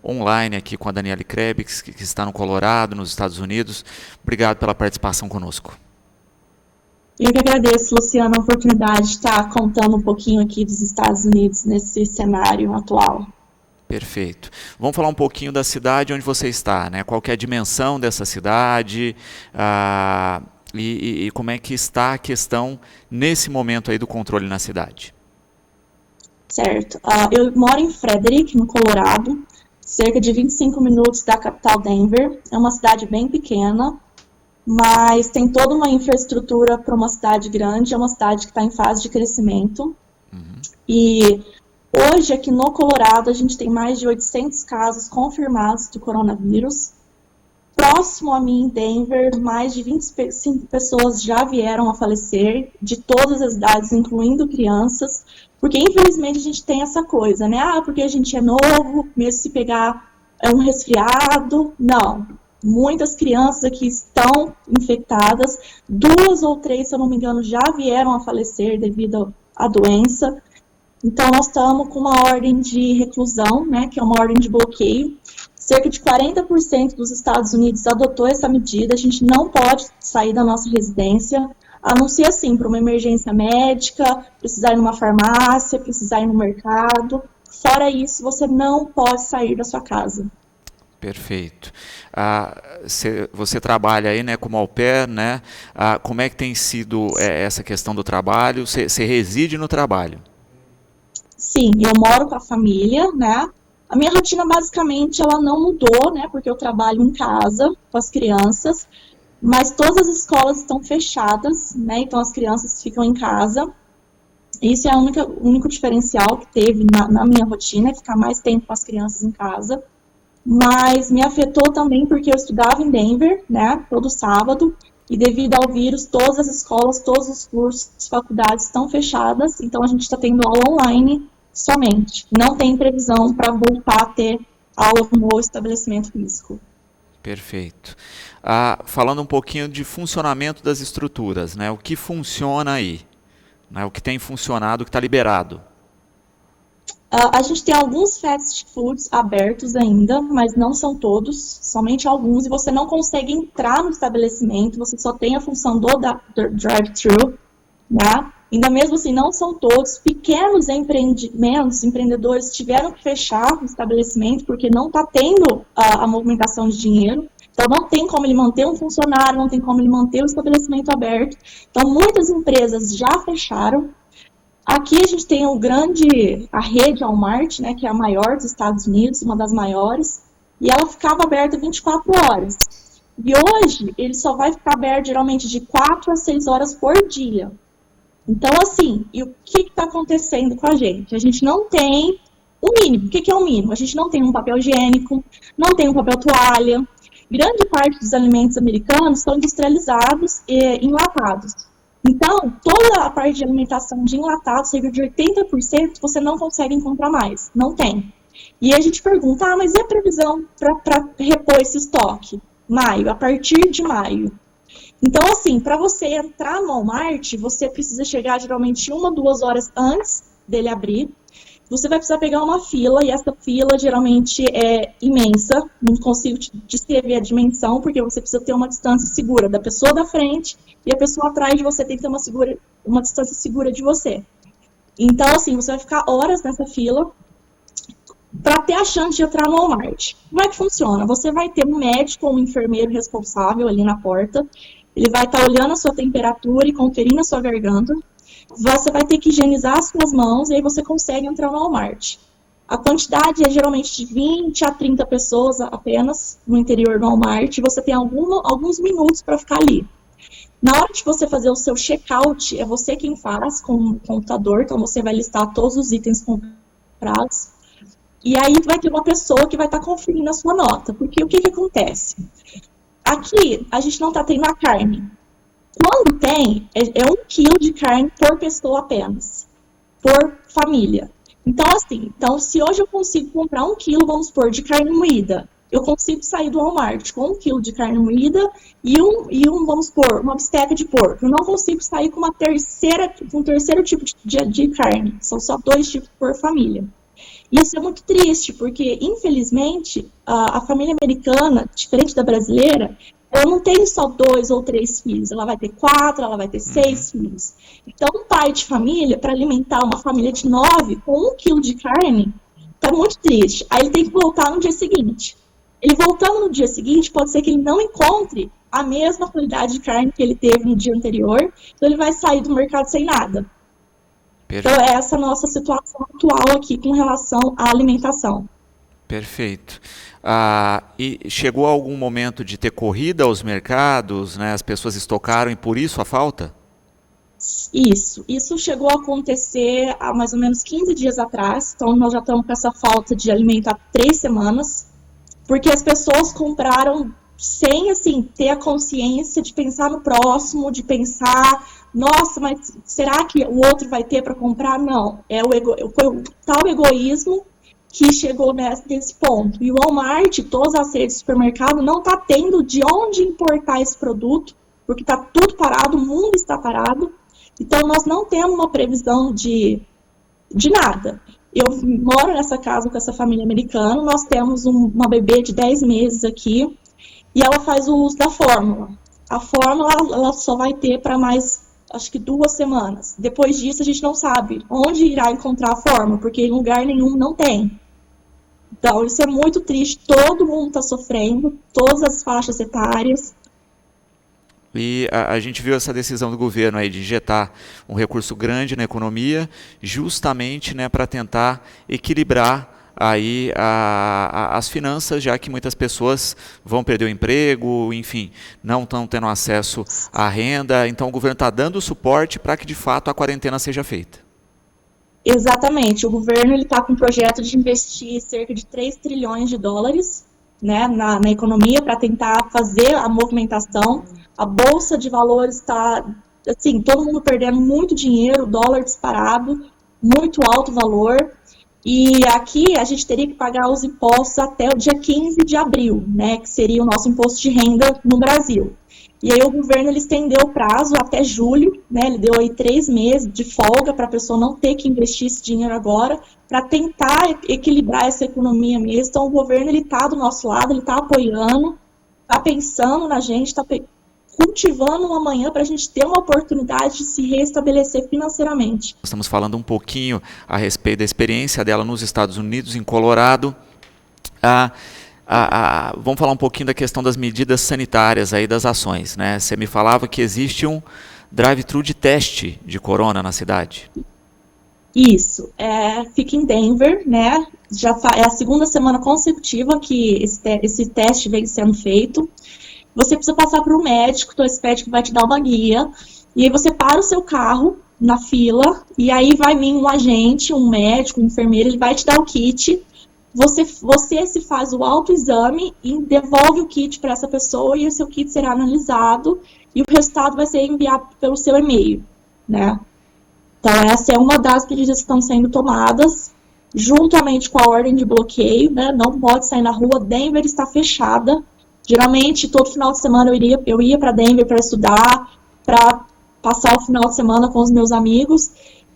online aqui com a Daniele Krebs, que está no Colorado, nos Estados Unidos. Obrigado pela participação conosco. Eu que agradeço, Luciano, a oportunidade de estar contando um pouquinho aqui dos Estados Unidos nesse cenário atual. Perfeito. Vamos falar um pouquinho da cidade onde você está, né? Qual que é a dimensão dessa cidade e como é que está a questão nesse momento aí do controle na cidade. Certo. Eu moro em Frederick, no Colorado, cerca de 25 minutos da capital Denver. É uma cidade bem pequena, mas tem toda uma infraestrutura para uma cidade grande. É uma cidade que está em fase de crescimento. E hoje, aqui no Colorado, a gente tem mais de 800 casos confirmados do coronavírus. Próximo a mim, em Denver, mais de 25 pessoas já vieram a falecer, de todas as idades, incluindo crianças, porque infelizmente a gente tem essa coisa, né? Porque a gente é novo, mesmo se pegar um resfriado. Não. Muitas crianças aqui estão infectadas, 2 ou 3, se eu não me engano, já vieram a falecer devido à doença. Então, nós estamos com uma ordem de reclusão, né, que é uma ordem de bloqueio. Cerca de 40% dos Estados Unidos adotou essa medida. A gente não pode sair da nossa residência, a não ser assim, para uma emergência médica, precisar ir numa farmácia, precisar ir no mercado. Fora isso, você não pode sair da sua casa. Perfeito. Você trabalha aí, né, como au pair, né? Como é que tem sido essa questão do trabalho? Você reside no trabalho? Sim, eu moro com a família, né? A minha rotina, basicamente, ela não mudou, né? Porque eu trabalho em casa com as crianças, mas todas as escolas estão fechadas, né? Então, as crianças ficam em casa. Isso é o único diferencial que teve na minha rotina, é ficar mais tempo com as crianças em casa. Mas me afetou também porque eu estudava em Denver, né? Todo sábado. E devido ao vírus, todas as escolas, todos os cursos, faculdades estão fechadas. Então, a gente está tendo aula online somente. Não tem previsão para voltar a ter aula no estabelecimento físico. Perfeito. Falando um pouquinho de funcionamento das estruturas, né? O que funciona aí? Né? O que tem funcionado, o que está liberado? A gente tem alguns fast foods abertos ainda, mas não são todos, somente alguns, e você não consegue entrar no estabelecimento, você só tem a função do drive-thru, né? Ainda mesmo assim, não são todos. Pequenos empreendedores tiveram que fechar o estabelecimento porque não está tendo a movimentação de dinheiro. Então, não tem como ele manter um funcionário, não tem como ele manter o estabelecimento aberto. Então, muitas empresas já fecharam. Aqui a gente tem a rede Walmart, né, que é a maior dos Estados Unidos, uma das maiores, e ela ficava aberta 24 horas. E hoje, ele só vai ficar aberto geralmente de 4 a 6 horas por dia. Então, assim, e o que está acontecendo com a gente? A gente não tem o mínimo. O que é o mínimo? A gente não tem um papel higiênico, não tem um papel toalha. Grande parte dos alimentos americanos são industrializados e enlatados. Então, toda a parte de alimentação de enlatado, cerca de 80%, você não consegue encontrar mais. Não tem. E a gente pergunta, mas e a previsão para repor esse estoque? Maio, a partir de maio. Então, assim, para você entrar no Walmart, você precisa chegar geralmente 1 ou 2 horas antes dele abrir. Você vai precisar pegar uma fila, e essa fila geralmente é imensa. Não consigo te descrever a dimensão, porque você precisa ter uma distância segura da pessoa da frente e a pessoa atrás de você tem que ter uma distância segura de você. Então, assim, você vai ficar horas nessa fila para ter a chance de entrar no Walmart. Como é que funciona? Você vai ter um médico ou um enfermeiro responsável ali na porta. Ele vai estar olhando a sua temperatura e conferindo a sua garganta. Você vai ter que higienizar as suas mãos e aí você consegue entrar no Walmart. A quantidade é geralmente de 20 a 30 pessoas apenas no interior do Walmart. Você tem alguns minutos para ficar ali. Na hora de você fazer o seu check-out, é você quem faz com o computador. Então, você vai listar todos os itens comprados. E aí vai ter uma pessoa que vai estar conferindo a sua nota. Porque o que acontece? Aqui, a gente não está tendo a carne. Quando tem, é 1 quilo de carne por pessoa apenas, por família. Então, assim, se hoje eu consigo comprar 1 quilo, vamos supor, de carne moída, eu consigo sair do Walmart com 1 quilo de carne moída e vamos supor, uma bisteca de porco. Eu não consigo sair com um terceiro tipo de carne. São só 2 tipos por família. E isso é muito triste, porque, infelizmente, a família americana, diferente da brasileira, ela não tem só 2 ou 3 filhos, ela vai ter 4, ela vai ter 6 filhos. Então, um pai de família, para alimentar uma família de 9 com 1 quilo de carne, tá muito triste. Aí ele tem que voltar no dia seguinte. Ele voltando no dia seguinte, pode ser que ele não encontre a mesma qualidade de carne que ele teve no dia anterior, então ele vai sair do mercado sem nada. Então, é essa nossa situação atual aqui com relação à alimentação. Perfeito. E chegou algum momento de ter corrida aos mercados, né? As pessoas estocaram e por isso a falta? Isso chegou a acontecer há mais ou menos 15 dias atrás, então nós já estamos com essa falta de alimento há 3 semanas, porque as pessoas compraram sem, assim, ter a consciência de pensar no próximo, de pensar, nossa, mas será que o outro vai ter para comprar? Não, foi o tal egoísmo que chegou nesse ponto. E o Walmart, todas as redes de supermercado, não está tendo de onde importar esse produto, porque está tudo parado, o mundo está parado. Então, nós não temos uma previsão de nada. Eu moro nessa casa com essa família americana, nós temos uma bebê de 10 meses aqui, e ela faz o uso da fórmula. A fórmula, ela só vai ter para mais, acho que 2 semanas. Depois disso, a gente não sabe onde irá encontrar a fórmula, porque em lugar nenhum não tem. Então, isso é muito triste, todo mundo está sofrendo, todas as faixas etárias. E a gente viu essa decisão do governo aí de injetar um recurso grande na economia, justamente, né, para tentar equilibrar aí as finanças, já que muitas pessoas vão perder o emprego, enfim, não estão tendo acesso à renda. Então o governo está dando suporte para que de fato a quarentena seja feita. Exatamente, o governo está com um projeto de investir cerca de 3 trilhões de dólares, né, na economia para tentar fazer a movimentação. A bolsa de valores está, assim, todo mundo perdendo muito dinheiro, o dólar disparado, muito alto valor. E aqui a gente teria que pagar os impostos até o dia 15 de abril, né, que seria o nosso imposto de renda no Brasil. E aí o governo ele estendeu o prazo até julho, né, ele deu aí 3 meses de folga para a pessoa não ter que investir esse dinheiro agora, para tentar equilibrar essa economia mesmo. Então o governo ele está do nosso lado, ele está apoiando, está pensando na gente, está cultivando uma manhã para a gente ter uma oportunidade de se reestabelecer financeiramente. Estamos falando um pouquinho a respeito da experiência dela nos Estados Unidos, em Colorado. Vamos falar um pouquinho da questão das medidas sanitárias aí, das ações, né? Você me falava que existe um drive-thru de teste de corona na cidade. Isso, fica em Denver, né? É a 2ª semana consecutiva que esse teste vem sendo feito. Você precisa passar por um médico, então esse médico vai te dar uma guia, e aí você para o seu carro na fila, e aí vai vir um agente, um médico, um enfermeiro, ele vai te dar o kit, você se faz o autoexame e devolve o kit para essa pessoa, e o seu kit será analisado, e o resultado vai ser enviado pelo seu e-mail, né? Então essa é uma das medidas que estão sendo tomadas, juntamente com a ordem de bloqueio, né? Não pode sair na rua, Denver está fechada. Geralmente, todo final de semana eu ia para Denver para estudar, para passar o final de semana com os meus amigos.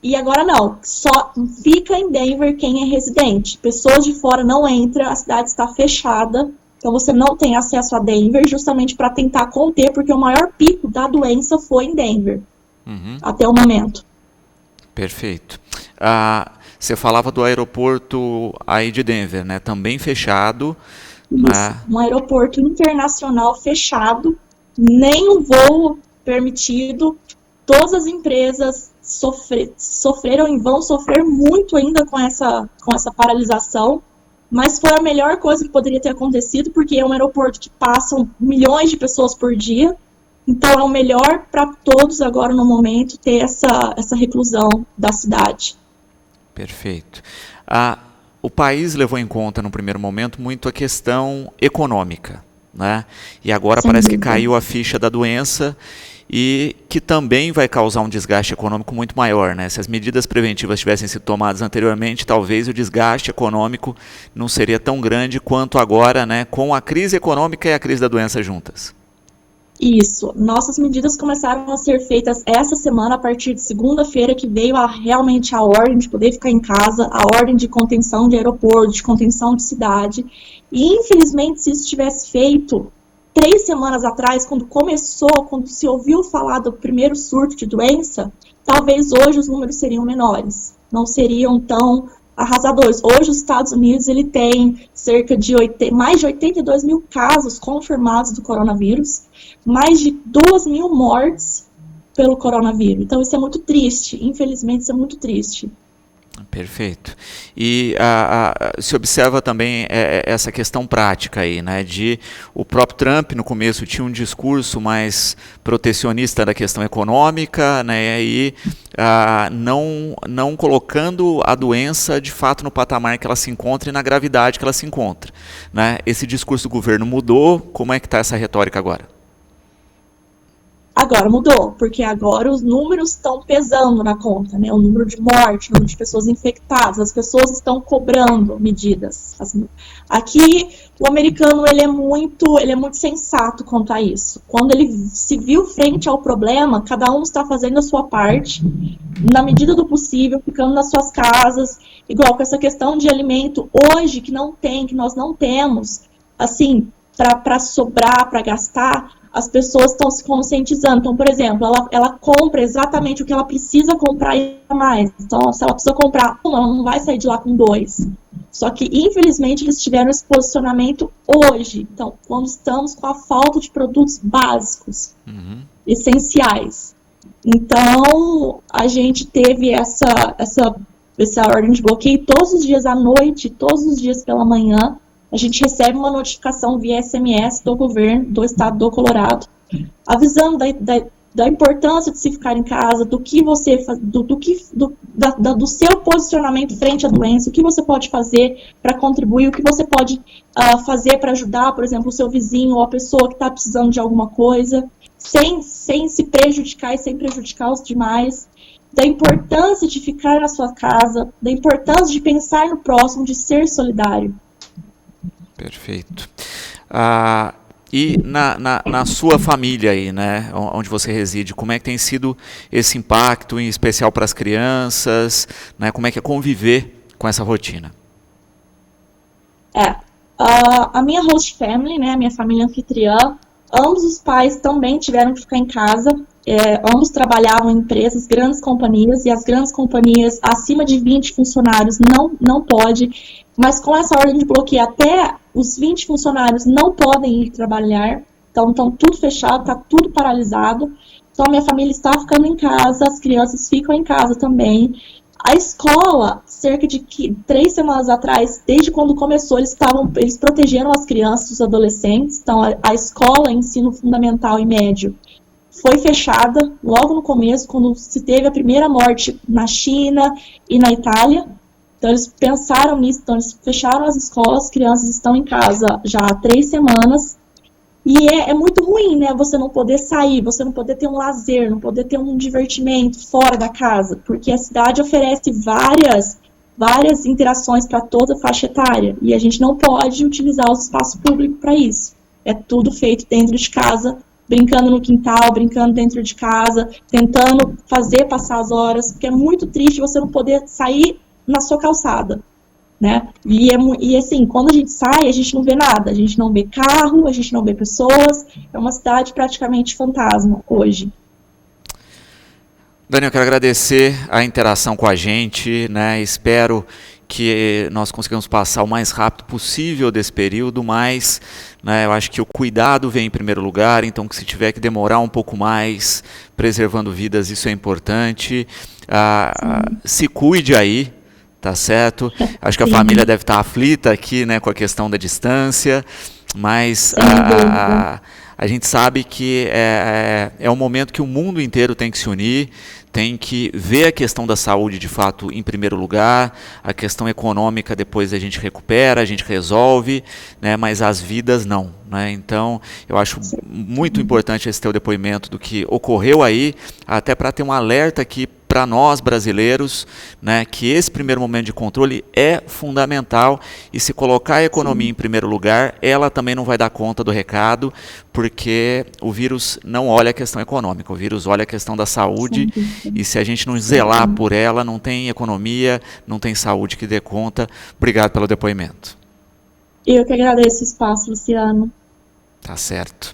E agora não, só fica em Denver quem é residente. Pessoas de fora não entram, a cidade está fechada. Então você não tem acesso a Denver, justamente para tentar conter, porque o maior pico da doença foi em Denver, até o momento. Perfeito. Você falava do aeroporto aí de Denver, né? Também fechado. Um aeroporto internacional fechado, nenhum voo permitido, todas as empresas sofreram e vão sofrer muito ainda com essa paralisação, mas foi a melhor coisa que poderia ter acontecido, porque é um aeroporto que passam milhões de pessoas por dia, então é o melhor para todos agora no momento ter essa reclusão da cidade. Perfeito. O país levou em conta, no primeiro momento, muito a questão econômica, né? E agora parece que caiu a ficha da doença e que também vai causar um desgaste econômico muito maior, né? Se as medidas preventivas tivessem sido tomadas anteriormente, talvez o desgaste econômico não seria tão grande quanto agora, né? Com a crise econômica e a crise da doença juntas. Isso. Nossas medidas começaram a ser feitas essa semana, a partir de segunda-feira, que veio realmente a ordem de poder ficar em casa, a ordem de contenção de aeroporto, de contenção de cidade. E, infelizmente, se isso tivesse feito 3 semanas atrás, quando se ouviu falar do primeiro surto de doença, talvez hoje os números seriam menores, não seriam tão arrasadores. Hoje os Estados Unidos ele tem mais de 82 mil casos confirmados do coronavírus, mais de 2 mil mortes pelo coronavírus. Então isso é muito triste, infelizmente isso é muito triste. Perfeito. E se observa também essa questão prática aí, né, de o próprio Trump no começo tinha um discurso mais protecionista da questão econômica, né, e não colocando a doença de fato no patamar que ela se encontra e na gravidade que ela se encontra, né. Esse discurso do governo mudou, como é que está essa retórica agora? Agora mudou, porque agora os números estão pesando na conta, né? O número de mortes, o número de pessoas infectadas, as pessoas estão cobrando medidas. Aqui, o americano ele é muito sensato quanto a isso. Quando ele se viu frente ao problema, cada um está fazendo a sua parte, na medida do possível, ficando nas suas casas, igual com essa questão de alimento, hoje, que nós não temos, assim, para sobrar, para gastar, as pessoas estão se conscientizando. Então, por exemplo, ela compra exatamente o que ela precisa comprar e mais. Então, se ela precisa comprar um, ela não vai sair de lá com 2. Só que, infelizmente, eles tiveram esse posicionamento hoje. Então, quando estamos com a falta de produtos básicos, essenciais. Então, a gente teve essa ordem de bloqueio todos os dias à noite, todos os dias pela manhã. A gente recebe uma notificação via SMS do governo do estado do Colorado, avisando da importância de se ficar em casa, do seu posicionamento frente à doença, o que você pode fazer para contribuir, o que você pode fazer para ajudar, por exemplo, o seu vizinho ou a pessoa que está precisando de alguma coisa, sem se prejudicar e sem prejudicar os demais. Da importância de ficar na sua casa, da importância de pensar no próximo, de ser solidário. Perfeito. E na sua família aí, né, onde você reside, como é que tem sido esse impacto, em especial para as crianças, né, como é que é conviver com essa rotina? A minha host family, né, a minha família anfitriã, ambos os pais também tiveram que ficar em casa, ambos trabalhavam em empresas, grandes companhias, e as grandes companhias acima de 20 funcionários não pode, mas com essa ordem de bloqueio até os 20 funcionários não podem ir trabalhar, então estão tudo fechado, está tudo paralisado. Então a minha família está ficando em casa, as crianças ficam em casa também. A escola, cerca de 3 semanas atrás, desde quando começou, eles protegeram as crianças, os adolescentes. Então a escola, ensino fundamental e médio, foi fechada logo no começo, quando se teve a primeira morte na China e na Itália. Então eles pensaram nisso, então eles fecharam as escolas, as crianças estão em casa já há 3 semanas, e é muito ruim, né, você não poder sair, você não poder ter um lazer, não poder ter um divertimento fora da casa, porque a cidade oferece várias interações para toda a faixa etária, e a gente não pode utilizar o espaço público para isso. É tudo feito dentro de casa, brincando no quintal, brincando dentro de casa, tentando fazer passar as horas, porque é muito triste você não poder sair na sua calçada, né? E assim, quando a gente sai, a gente não vê nada, a gente não vê carro, a gente não vê pessoas, é uma cidade praticamente fantasma hoje. Dani, eu quero agradecer a interação com a gente, né? Espero que nós consigamos passar o mais rápido possível desse período, mas, né, eu acho que o cuidado vem em primeiro lugar, então que se tiver que demorar um pouco mais, preservando vidas, isso é importante. Se cuide aí, tá certo? Acho que a família deve estar aflita aqui, né, com a questão da distância, mas a gente sabe que é um momento que o mundo inteiro tem que se unir, tem que ver a questão da saúde de fato em primeiro lugar, a questão econômica depois a gente recupera, a gente resolve, né, mas as vidas não, né? Então eu acho muito importante esse teu depoimento do que ocorreu aí, até para ter um alerta aqui para nós brasileiros, né, que esse primeiro momento de controle é fundamental, e se colocar a economia em primeiro lugar, ela também não vai dar conta do recado, porque o vírus não olha a questão econômica, o vírus olha a questão da saúde, e se a gente não zelar por ela, não tem economia, não tem saúde que dê conta. Obrigado pelo depoimento. Eu que agradeço o espaço, Luciano. Tá certo.